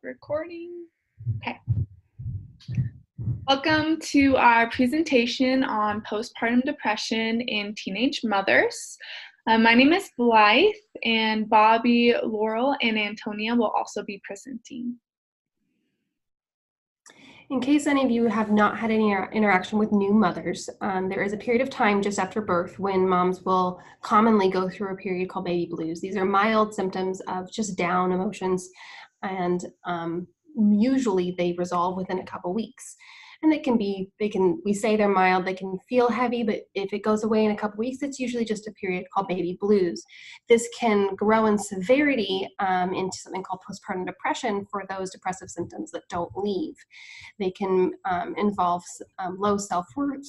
Recording. Okay. Welcome to our presentation on postpartum depression in teenage mothers. My name is Blythe, and Bobby, Laurel, and Antonia will also be presenting. In case any of you have not had any interaction with new mothers, there is a period of time just after birth when moms will commonly go through a period called baby blues. These are mild symptoms of just down emotions, and usually they resolve within a couple weeks. And we say they're mild, they can feel heavy, but if it goes away in a couple weeks, it's usually just a period called baby blues. This can grow in severity into something called postpartum depression for those depressive symptoms that don't leave. They can involve low self-worth,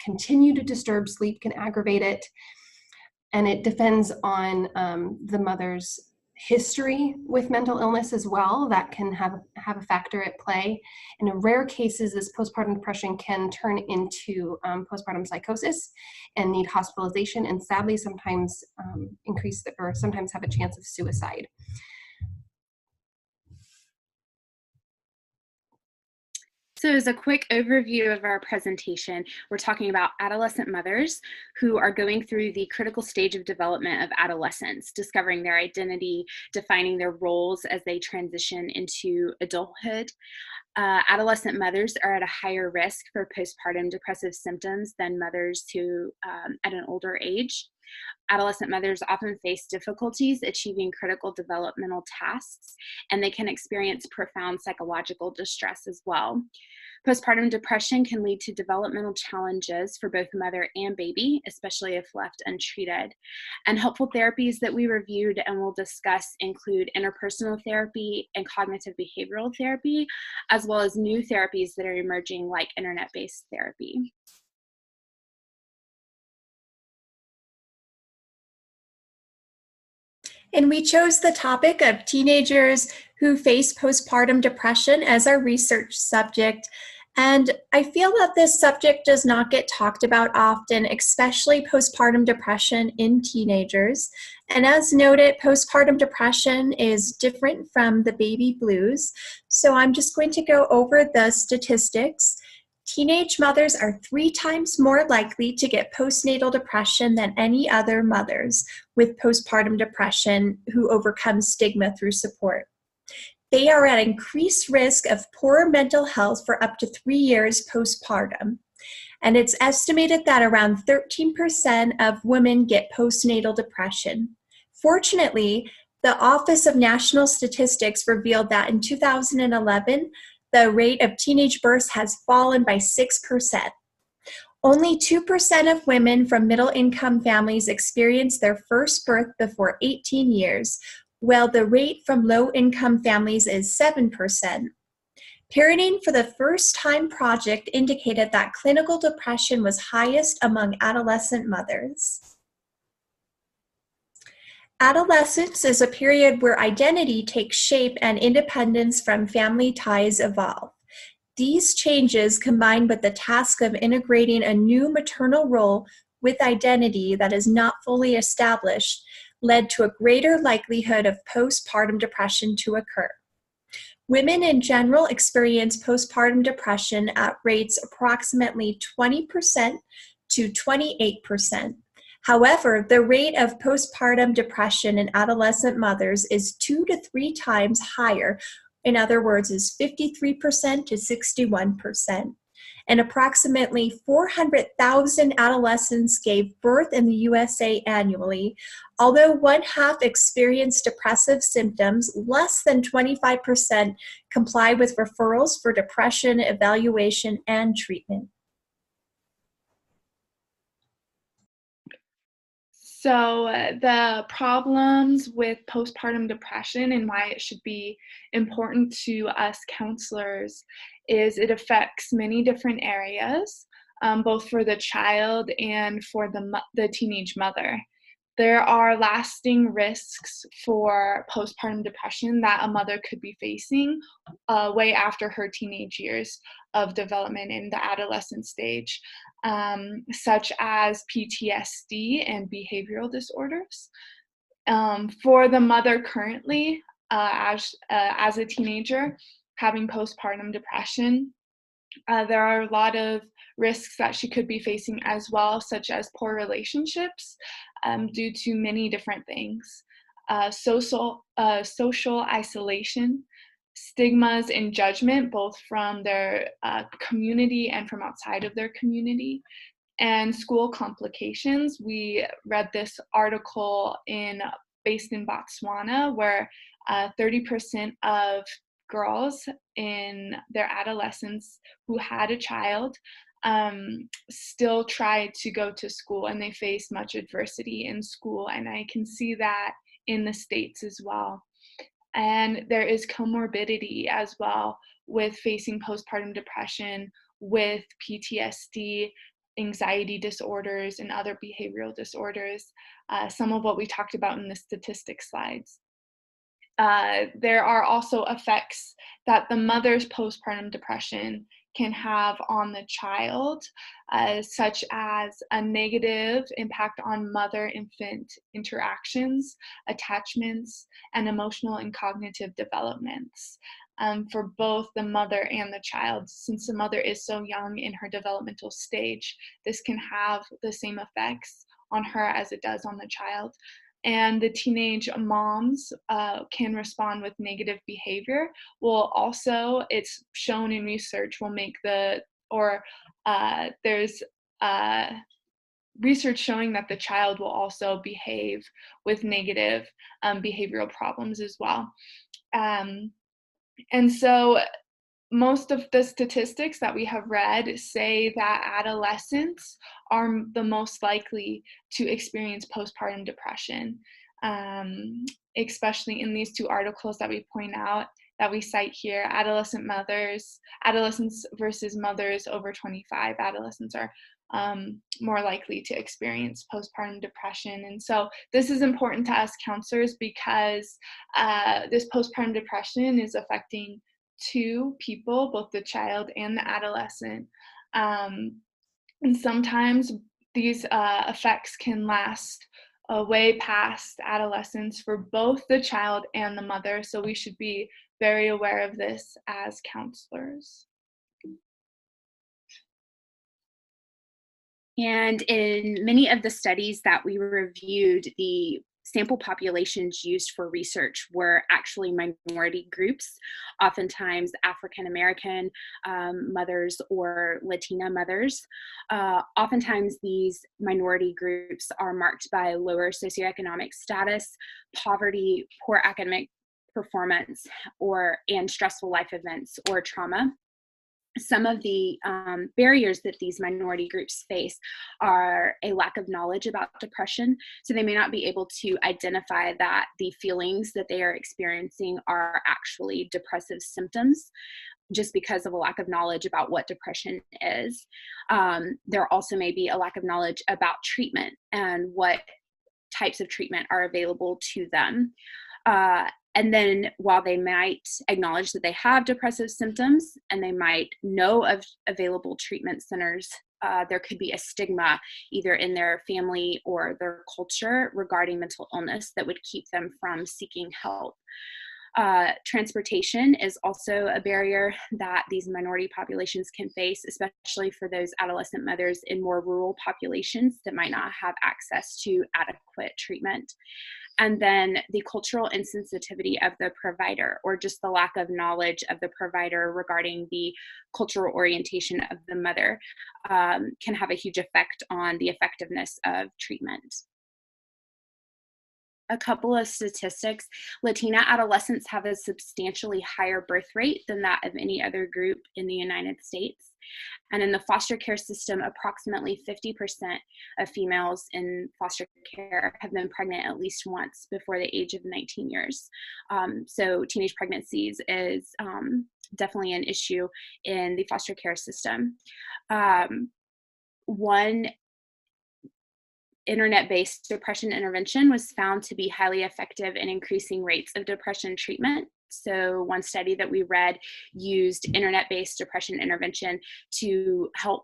continue to disturb sleep, can aggravate it, and it depends on the mother's history with mental illness as well. That can have a factor at play. In rare cases, this postpartum depression can turn into postpartum psychosis and need hospitalization, and sadly sometimes sometimes have a chance of suicide. So as a quick overview of our presentation, we're talking about adolescent mothers who are going through the critical stage of development of adolescence, discovering their identity, defining their roles as they transition into adulthood. Adolescent mothers are at a higher risk for postpartum depressive symptoms than mothers who at an older age. Adolescent mothers often face difficulties achieving critical developmental tasks, and they can experience profound psychological distress as well. Postpartum depression can lead to developmental challenges for both mother and baby, especially if left untreated. And helpful therapies that we reviewed and will discuss include interpersonal therapy and cognitive behavioral therapy, as well as new therapies that are emerging like internet-based therapy. And we chose the topic of teenagers who face postpartum depression as our research subject. And I feel that this subject does not get talked about often, especially postpartum depression in teenagers. And as noted, postpartum depression is different from the baby blues. So I'm just going to go over the statistics. Teenage mothers are 3 times more likely to get postnatal depression than any other mothers with postpartum depression who overcome stigma through support. They are at increased risk of poor mental health for up to 3 years postpartum. And it's estimated that around 13% of women get postnatal depression. Fortunately, the Office of National Statistics revealed that in 2011, the rate of teenage births has fallen by 6%. Only 2% of women from middle-income families experience their first birth before 18 years, while the rate from low-income families is 7%. Parenting for the First Time project indicated that clinical depression was highest among adolescent mothers. Adolescence is a period where identity takes shape and independence from family ties evolve. These changes, combined with the task of integrating a new maternal role with identity that is not fully established, led to a greater likelihood of postpartum depression to occur. Women in general experience postpartum depression at rates approximately 20% to 28%. However, the rate of postpartum depression in adolescent mothers is 2 to 3 times higher. In other words, is 53% to 61%. And approximately 400,000 adolescents gave birth in the USA annually. Although 1/2 experience depressive symptoms, less than 25% comply with referrals for depression evaluation and treatment. So the problems with postpartum depression and why it should be important to us counselors is it affects many different areas, both for the child and for the teenage mother. There are lasting risks for postpartum depression that a mother could be facing way after her teenage years of development in the adolescent stage, such as PTSD and behavioral disorders. For the mother currently, as a teenager having postpartum depression. There are a lot of risks that she could be facing as well, such as poor relationships due to many different things. Social isolation, stigmas and judgment, both from their community and from outside of their community, and school complications. We read this article based in Botswana, where 30% of girls in their adolescence who had a child still try to go to school, and they face much adversity in school. And I can see that in the States as well. And there is comorbidity as well with facing postpartum depression, with PTSD, anxiety disorders, and other behavioral disorders, some of what we talked about in the statistics slides. There are also effects that the mother's postpartum depression can have on the child, such as a negative impact on mother-infant interactions, attachments, and emotional and cognitive developments for both the mother and the child. Since the mother is so young in her developmental stage, this can have the same effects on her as it does on the child. And the teenage moms can respond with negative behavior. Will also, it's shown in research, will make there's research showing that the child will also behave with negative behavioral problems as well. And so most of the statistics that we have read say that adolescents are the most likely to experience postpartum depression, especially in these two articles that we point out, that we cite here. Adolescents versus mothers over 25. Adolescents are more likely to experience postpartum depression. And so this is important to us counselors, because this postpartum depression is affecting two people, both the child and the adolescent. And sometimes these effects can last way past adolescence for both the child and the mother. So we should be very aware of this as counselors. And in many of the studies that we reviewed, the sample populations used for research were actually minority groups, oftentimes African American mothers or Latina mothers. Oftentimes these minority groups are marked by lower socioeconomic status, poverty, poor academic performance, and stressful life events or trauma. Some of the barriers that these minority groups face are a lack of knowledge about depression. So they may not be able to identify that the feelings that they are experiencing are actually depressive symptoms, just because of a lack of knowledge about what depression is. There also may be a lack of knowledge about treatment and what types of treatment are available to them. And then while they might acknowledge that they have depressive symptoms and they might know of available treatment centers, there could be a stigma either in their family or their culture regarding mental illness that would keep them from seeking help. Transportation is also a barrier that these minority populations can face, especially for those adolescent mothers in more rural populations that might not have access to adequate treatment. And then the cultural insensitivity of the provider, or just the lack of knowledge of the provider regarding the cultural orientation of the mother, can have a huge effect on the effectiveness of treatment. A couple of statistics: Latina adolescents have a substantially higher birth rate than that of any other group in the United States. And in the foster care system, approximately 50% of females in foster care have been pregnant at least once before the age of 19 years. So teenage pregnancies is definitely an issue in the foster care system. One internet-based depression intervention was found to be highly effective in increasing rates of depression treatment So one study that we read used internet-based depression intervention to help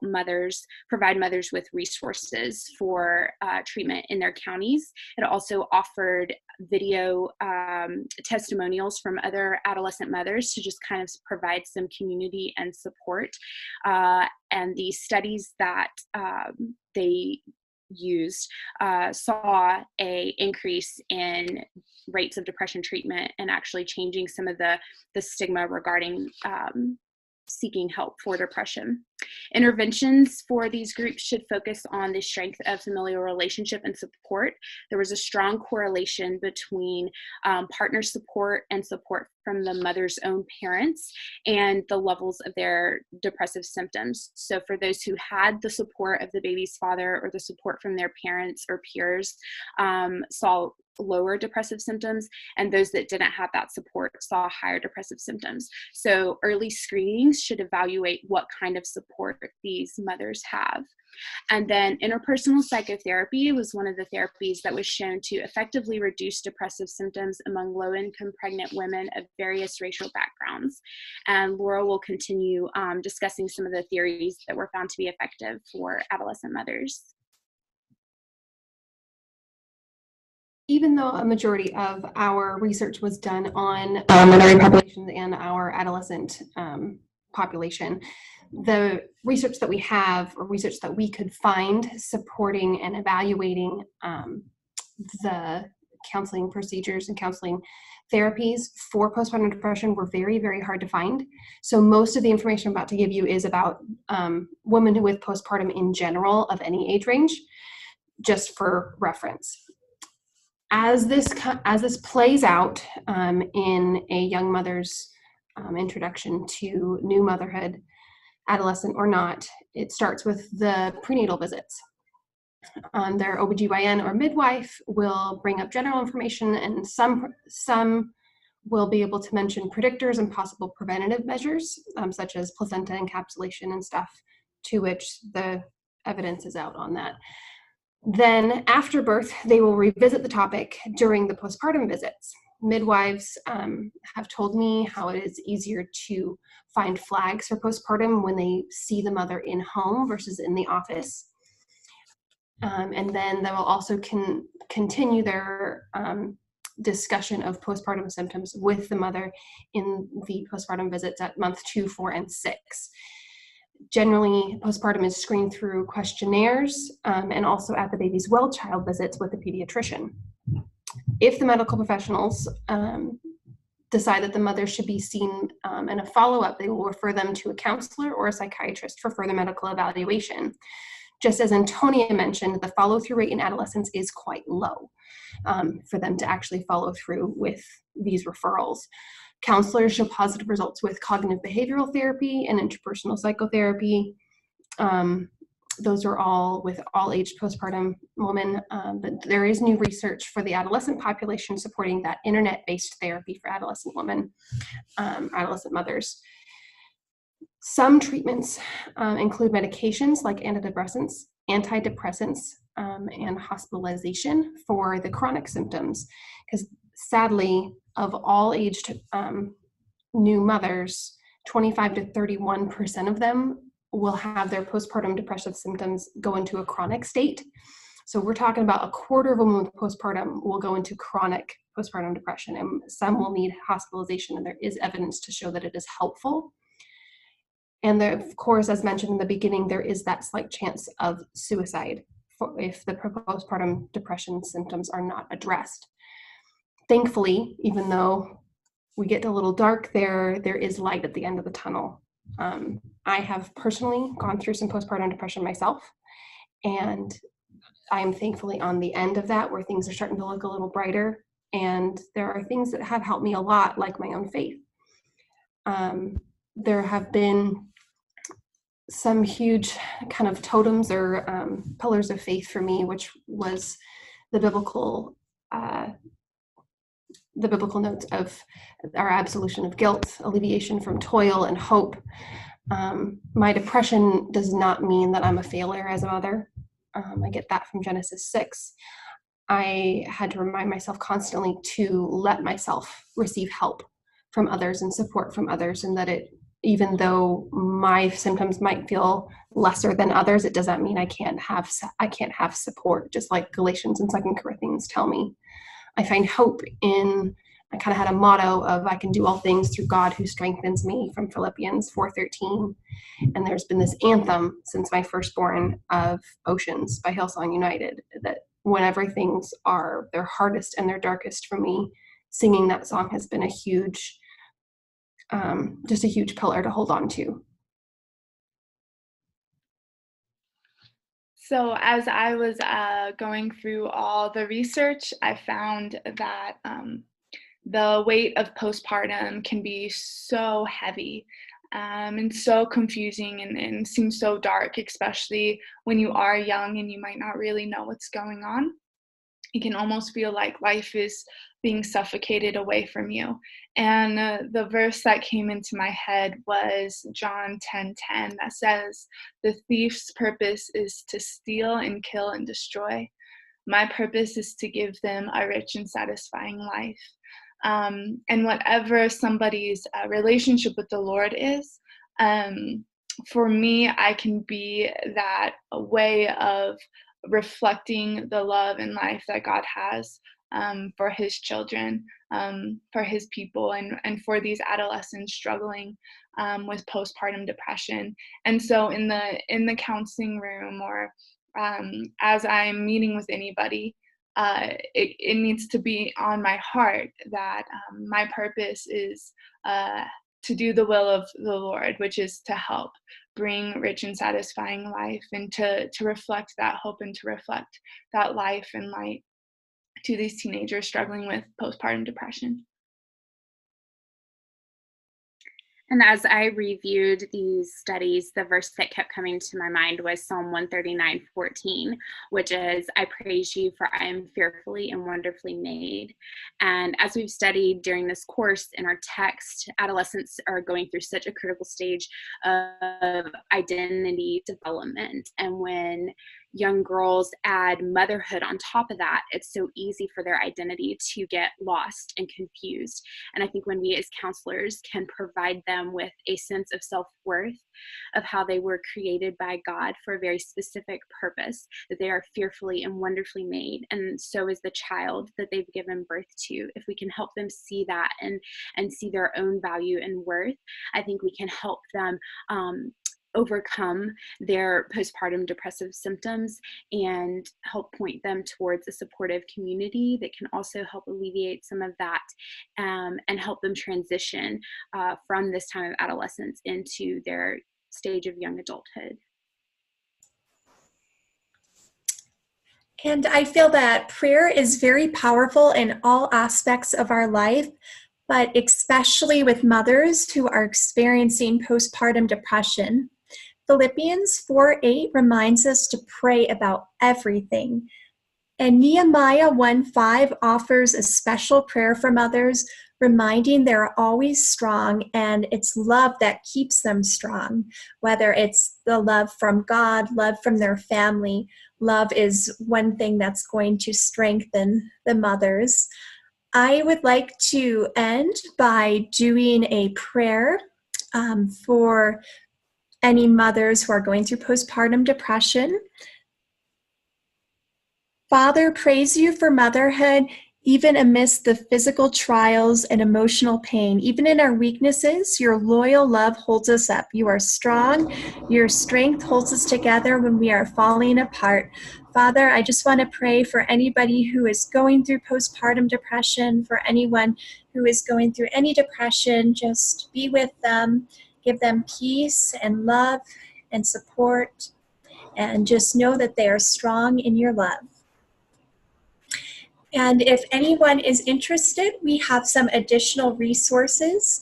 provide mothers with resources for treatment in their counties. It also offered video testimonials from other adolescent mothers to just kind of provide some community and support. And the studies that they used saw a increase in rates of depression treatment and actually changing some of the stigma regarding seeking help for depression. Interventions for these groups should focus on the strength of familial relationship and support. There was a strong correlation between partner support and support from the mother's own parents and the levels of their depressive symptoms. So for those who had the support of the baby's father or the support from their parents or peers, saw lower depressive symptoms, and those that didn't have that support saw higher depressive symptoms. So early screenings should evaluate what kind of support these mothers have. And then interpersonal psychotherapy was one of the therapies that was shown to effectively reduce depressive symptoms among low-income pregnant women of various racial backgrounds. And Laura will continue discussing some of the theories that were found to be effective for adolescent mothers. Even though a majority of our research was done on minority populations and our adolescent population, the research that we have, or research that we could find supporting and evaluating the counseling procedures and counseling therapies for postpartum depression were very, very hard to find. So most of the information I'm about to give you is about women with postpartum in general of any age range, just for reference. As this plays out in a young mother's introduction to new motherhood, adolescent or not, it starts with the prenatal visits. Their OBGYN or midwife will bring up general information, and some will be able to mention predictors and possible preventative measures, such as placenta encapsulation and stuff, to which the evidence is out on that. Then after birth, they will revisit the topic during the postpartum visits. Midwives have told me how it is easier to find flags for postpartum when they see the mother in home versus in the office. And then they will also continue their discussion of postpartum symptoms with the mother in the postpartum visits at month 2, 4, and 6. Generally, postpartum is screened through questionnaires and also at the baby's well child visits with the pediatrician. If the medical professionals decide that the mother should be seen in a follow-up, they will refer them to a counselor or a psychiatrist for further medical evaluation. Just as Antonia mentioned, the follow-through rate in adolescents is quite low for them to actually follow through with these referrals. Counselors show positive results with cognitive behavioral therapy and interpersonal psychotherapy. Those are all with all aged postpartum women, but there is new research for the adolescent population supporting that internet-based therapy for adolescent women, adolescent mothers. Some treatments include medications like antidepressants, and hospitalization for the chronic symptoms, because sadly, of all aged new mothers, 25 to 31% of them will have their postpartum depressive symptoms go into a chronic state. So we're talking about a quarter of women with postpartum will go into chronic postpartum depression, and some will need hospitalization, and there is evidence to show that it is helpful. And there, of course, as mentioned in the beginning, there is that slight chance of suicide if the postpartum depression symptoms are not addressed. Thankfully, even though we get a little dark there is light at the end of the tunnel. I have personally gone through some postpartum depression myself, and I am thankfully on the end of that where things are starting to look a little brighter, and there are things that have helped me a lot, like my own faith. There have been some huge kind of totems or pillars of faith for me, which was the biblical notes of our absolution of guilt, alleviation from toil, and hope. My depression does not mean that I'm a failure as a mother. I get that from Genesis 6. I had to remind myself constantly to let myself receive help from others and support from others, and that it, even though my symptoms might feel lesser than others, it doesn't mean I can't have support, just like Galatians and 2 Corinthians tell me. I find hope in, I kind of had a motto of I can do all things through God who strengthens me from Philippians 4:13. And there's been this anthem since my firstborn of Oceans by Hillsong United, that whenever things are their hardest and their darkest for me, singing that song has been a huge, just a huge pillar to hold on to. So as I was going through all the research, I found that the weight of postpartum can be so heavy and so confusing and seems so dark, especially when you are young and you might not really know what's going on. It can almost feel like life is being suffocated away from you. And the verse that came into my head was John 10:10, that says, "The thief's purpose is to steal and kill and destroy. My purpose is to give them a rich and satisfying life." And whatever somebody's relationship with the Lord is, for me, I can be that way of reflecting the love and life that God has for his children, for his people, and for these adolescents struggling with postpartum depression. And so in the counseling room, or as I'm meeting with anybody, it needs to be on my heart that my purpose is to do the will of the Lord, which is to help bring rich and satisfying life, and to reflect that hope and to reflect that life and light to these teenagers struggling with postpartum depression. And as I reviewed these studies, the verse that kept coming to my mind was Psalm 139:14, which is, "I praise you, for I am fearfully and wonderfully made." And as we've studied during this course in our text, adolescents are going through such a critical stage of identity development. And when young girls add motherhood on top of that, it's so easy for their identity to get lost and confused. And I think when we as counselors can provide them with a sense of self-worth, of how they were created by God for a very specific purpose, that they are fearfully and wonderfully made, and so is the child that they've given birth to. If we can help them see that and see their own value and worth, I think we can help them overcome their postpartum depressive symptoms and help point them towards a supportive community that can also help alleviate some of that, and help them transition from this time of adolescence into their stage of young adulthood. And I feel that prayer is very powerful in all aspects of our life, but especially with mothers who are experiencing postpartum depression. Philippians 4:8 reminds us to pray about everything. And Nehemiah 1:5 offers a special prayer for mothers, reminding they're always strong, and it's love that keeps them strong. Whether it's the love from God, love from their family, love is one thing that's going to strengthen the mothers. I would like to end by doing a prayer for any mothers who are going through postpartum depression. Father, praise you for motherhood, even amidst the physical trials and emotional pain. Even in our weaknesses, your loyal love holds us up. You are strong. Your strength holds us together when we are falling apart. Father, I just want to pray for anybody who is going through postpartum depression, for anyone who is going through any depression. Just be with them. Give them peace and love and support, and just know that they are strong in your love. And if anyone is interested, we have some additional resources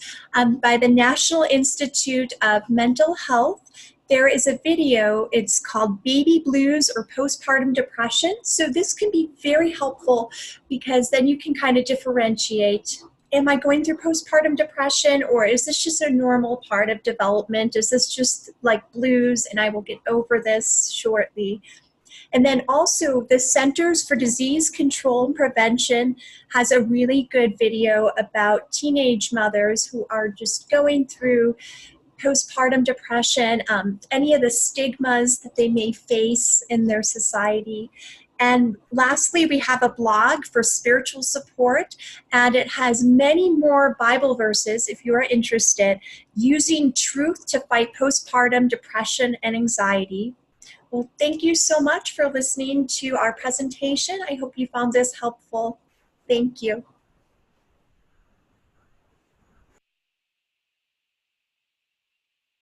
by the National Institute of Mental Health. There is a video, it's called Baby Blues or Postpartum Depression. So this can be very helpful, because then you can kind of differentiate, am I going through postpartum depression, or is this just a normal part of development? Is this just like blues and I will get over this shortly? And then also the Centers for Disease Control and Prevention has a really good video about teenage mothers who are just going through postpartum depression, any of the stigmas that they may face in their society. And lastly, we have a blog for spiritual support, and it has many more Bible verses, if you are interested, using truth to fight postpartum depression and anxiety. Well, thank you so much for listening to our presentation. I hope you found this helpful. Thank you.